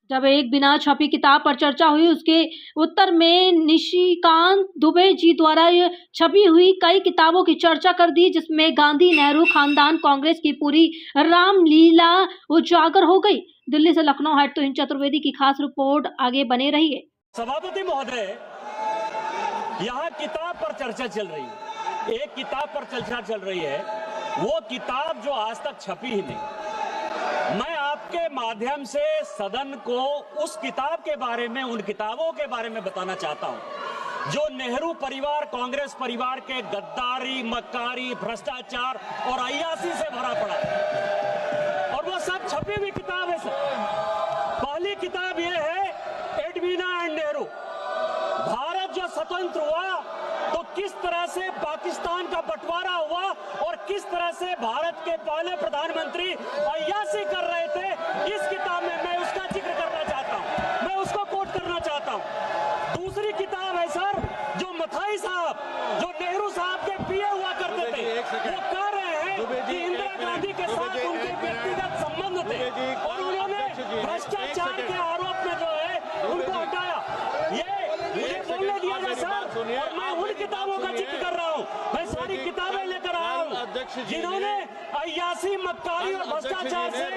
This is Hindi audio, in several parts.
जब एक बिना छपी किताब पर चर्चा हुई, उसके उत्तर में निशिकांत दुबे जी द्वारा छपी हुई कई किताबों की चर्चा कर दी, जिसमें गांधी नेहरू खानदान कांग्रेस की पूरी रामलीला उजागर हो गई। दिल्ली से लखनऊ हेड तुहिन चतुर्वेदी की खास रिपोर्ट, आगे बने रहिए। सभापति महोदय, यहाँ किताब पर चर्चा चल रही है, एक किताब पर चर्चा चल रही है, वो किताब जो आज तक छपी ही नहीं। मैं आपके माध्यम से सदन को उस किताब के बारे में, उन किताबों के बारे में बताना चाहता हूं जो नेहरू परिवार, कांग्रेस परिवार के गद्दारी, मक्कारी, भ्रष्टाचार और अय्यासी से भरा पड़ा है, और वो सब छपी हुई किताब है सर। पहली किताब ये है एडवीना एंड नेहरू। भारत जो स्वतंत्र हुआ तो किस तरह से पाकिस्तान का बंटवारा हुआ और किस तरह से भारत के पहले प्रधानमंत्री अय्यासी कर रहे थे, इस किताब में मैं उसका जिक्र करना चाहता हूं, मैं उसको कोट करना चाहता हूं। दूसरी किताब है सर, जो मथाई साहब, जो नेहरू साहब के पीए हुआ करते थे, वो कह रहे हैं कि इंदिरा गांधी के साथ उनके व्यक्तिगत संबंध थे और उन्होंने भ्रष्टाचार के आरोप में जो है उनको हटाया। ये मुझे बोलने दिया जाए सर, और मैं उन किताबों का जिक्र कर रहा हूँ, मैं सारी किताबें लेकर आया हूँ जिन्होंने अय्यासी, मक्कारी और भ्रष्टाचार से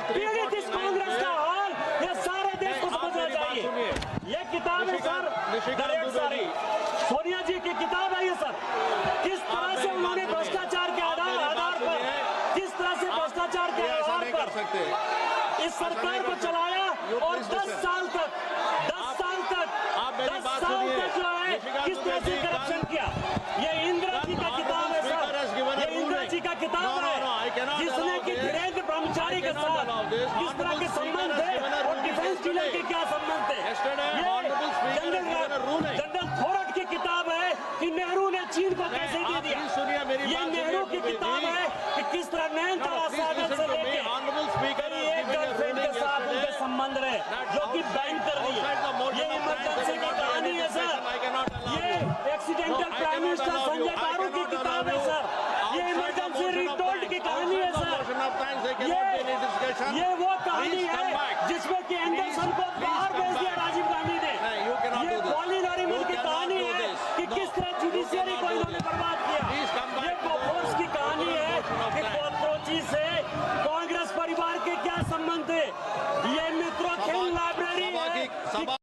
पीड़ित इस कांग्रेस का हाल ये सारे देश को समझना चाहिए। ये किताब है सर, दरेक सारी सोनिया जी की किताब है ये सर। किस तरह से उन्होंने भ्रष्टाचार के आधार पर, किस तरह से भ्रष्टाचार के आधार पर इस सरकार को चलाया और 10 साल तक जो है किस तरह से करप्शन किया। ये इंदिरा जी का किताब है सर, ये इंदिरा जी का किताब है जिसने कि धीरेन्द्र ब्रह्मचारी के साथ किस तरह के संबंध थे और डिफेंस डीलर के क्या संबंध थे। ये जनरल थोरट की किताब है कि नेहरू ने चीन को कैसे दे दिया। ये नेहरू की किताब है कि किस तरह नयनतारा सागर से लेके एक गर्लफ्रेंड के साथ उनके संबंध रहे, जो कि बैंक कर रही है। ये इमरजेंसी की कहानी है सर, ये एक्सीडेंटल प्राइम मिनिस्टर संजय गारू की किताब है सर, ये इमरजेंसी रिटोल्ड की कहानी है सर, ये वो कहानी है जिसमें कि एंडरसन को बाहर भेज दिया राजीव गांधी ने। ये पॉलिन नरीमन की कहानी है कि किस तरह जुडिशियरी को इन्होंने बर्बाद किया। ये बोफोर्स की कहानी है कि कॉकरोची से कांग्रेस परिवार के क्या संबंध थे। ये मित्रों खेल लाइब्रेरी है।